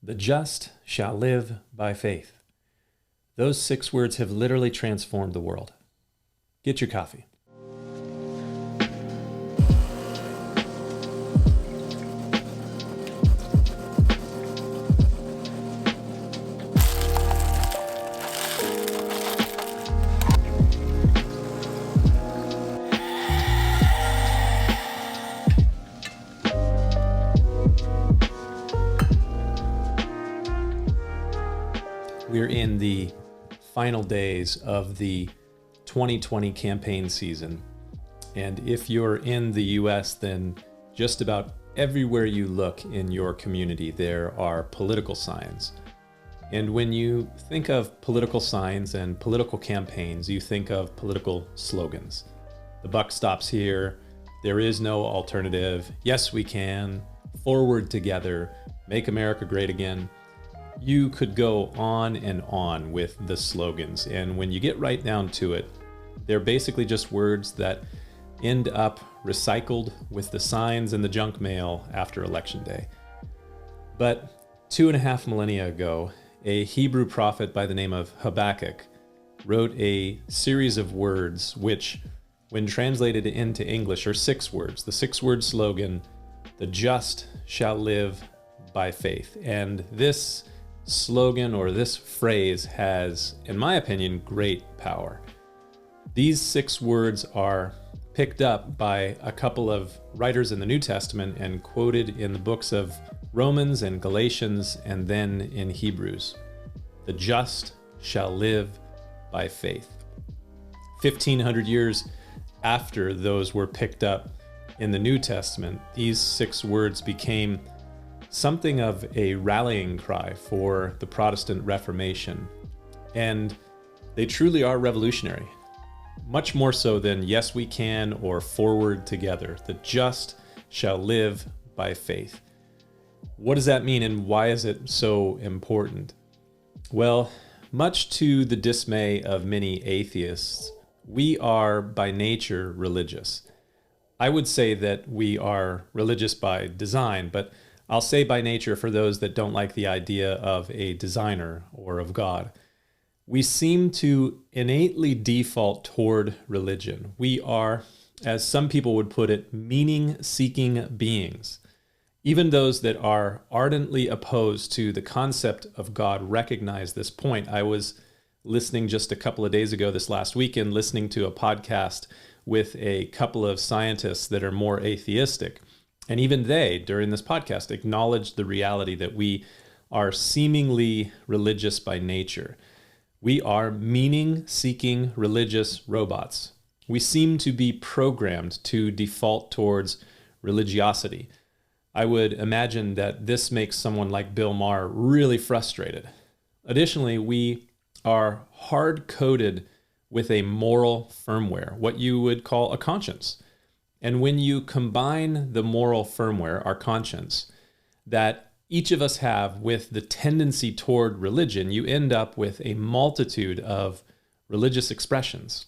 The just shall live by faith. Those 6 words have literally transformed the world. Get your coffee. We're in the final days of the 2020 campaign season. And if you're in the US, then just about everywhere you look in your community, there are political signs. And when you think of political signs and political campaigns, you think of political slogans. The buck stops here. There is no alternative. Yes, we can. Forward together. Make America great again. You could go on and on with the slogans, and when you get right down to it, they're basically just words that end up recycled with the signs and the junk mail after Election Day. But 2.5 millennia ago, a Hebrew prophet by the name of Habakkuk wrote a series of words which, when translated into English, are 6 words. The 6-word slogan, "The just shall live by faith." And this slogan, or this phrase, has, in my opinion, great power. These 6 words are picked up by a couple of writers in the New Testament and quoted in the books of Romans and Galatians and then in Hebrews. The just shall live by faith. 1,500 years after those were picked up in the New Testament, these 6 words became something of a rallying cry for the Protestant Reformation. And they truly are revolutionary, much more so than "yes, we can" or "forward together." The just shall live by faith. What does that mean, and why is it so important? Well, much to the dismay of many atheists, we are by nature religious. I would say that we are religious by design, but I'll say by nature for those that don't like the idea of a designer or of God. We seem to innately default toward religion. We are, as some people would put it, meaning-seeking beings. Even those that are ardently opposed to the concept of God recognize this point. I was listening just a couple of days ago, this last weekend, listening to a podcast with a couple of scientists that are more atheistic. And even they, during this podcast, acknowledged the reality that we are seemingly religious by nature. We are meaning-seeking religious robots. We seem to be programmed to default towards religiosity. I would imagine that this makes someone like Bill Maher really frustrated. Additionally, we are hard-coded with a moral firmware, what you would call a conscience. And when you combine the moral firmware, our conscience, that each of us have with the tendency toward religion, you end up with a multitude of religious expressions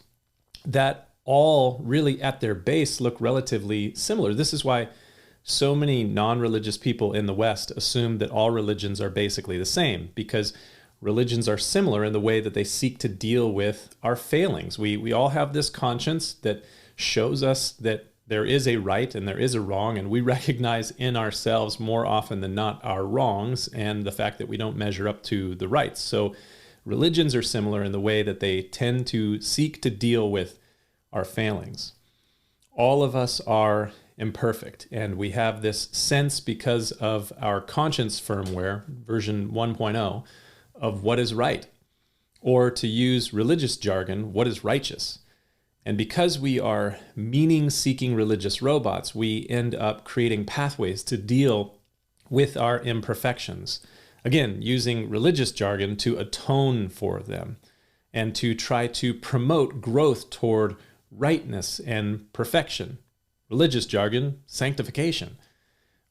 that all really at their base look relatively similar. This is why so many non-religious people in the West assume that all religions are basically the same, because religions are similar in the way that they seek to deal with our failings. We all have this conscience that shows us that there is a right and there is a wrong, and we recognize in ourselves more often than not our wrongs and the fact that we don't measure up to the rights. So religions are similar in the way that they tend to seek to deal with our failings. All of us are imperfect, and we have this sense, because of our conscience firmware, version 1.0, of what is right, or to use religious jargon, what is righteous. And because we are meaning-seeking religious robots, we end up creating pathways to deal with our imperfections. Again, using religious jargon to atone for them and to try to promote growth toward rightness and perfection. Religious jargon, sanctification.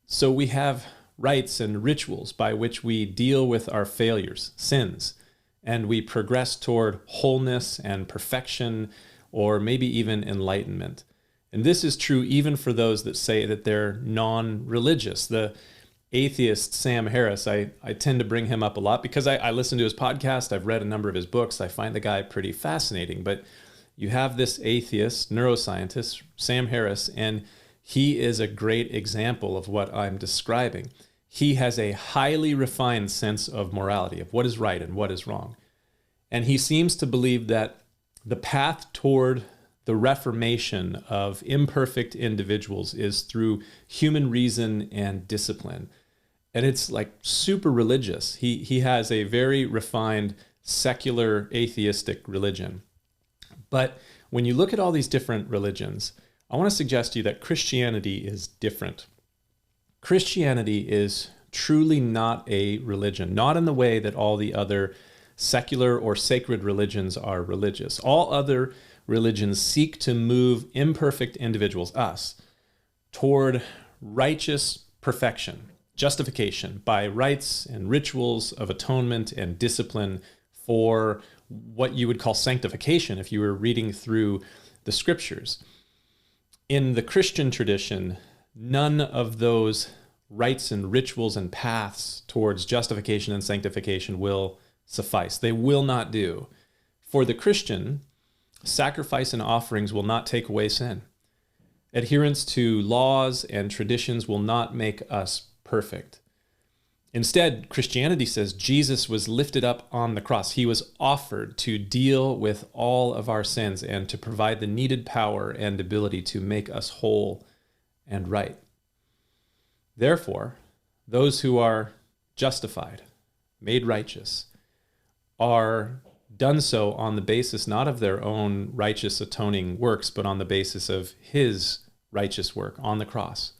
So we have rites and rituals by which we deal with our failures, sins, and we progress toward wholeness and perfection, or maybe even enlightenment. And this is true even for those that say that they're non-religious. The atheist Sam Harris, I tend to bring him up a lot because I listen to his podcast. I've read a number of his books. I find the guy pretty fascinating. But you have this atheist neuroscientist, Sam Harris, and he is a great example of what I'm describing. He has a highly refined sense of morality, of what is right and what is wrong. And he seems to believe that the path toward the reformation of imperfect individuals is through human reason and discipline. And it's like super religious. He has a very refined secular atheistic religion. But when you look at all these different religions, I want to suggest to you that Christianity is different. Christianity is truly not a religion, not in the way that all the other secular or sacred religions are religious. All other religions seek to move imperfect individuals, us, toward righteous perfection, justification by rites and rituals of atonement and discipline for what you would call sanctification if you were reading through the scriptures. In the Christian tradition, none of those rites and rituals and paths towards justification and sanctification will suffice. They will not do. For the Christian, sacrifice and offerings will not take away sin. Adherence to laws and traditions will not make us perfect. Instead, Christianity says Jesus was lifted up on the cross. He was offered to deal with all of our sins and to provide the needed power and ability to make us whole and right. Therefore, those who are justified, made righteous, are done so on the basis not of their own righteous atoning works, but on the basis of his righteous work on the cross.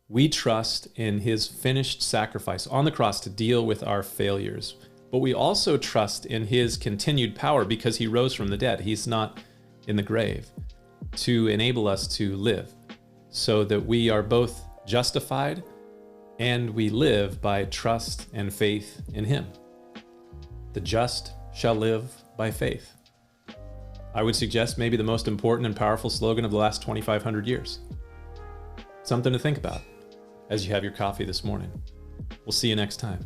We trust in his finished sacrifice on the cross to deal with our failures, but we also trust in his continued power because he rose from the dead. He's not in the grave, to enable us to live so that we are both justified and we live by trust and faith in him. The just shall live by faith. I would suggest maybe the most important and powerful slogan of the last 2,500 years. Something to think about as you have your coffee this morning. We'll see you next time.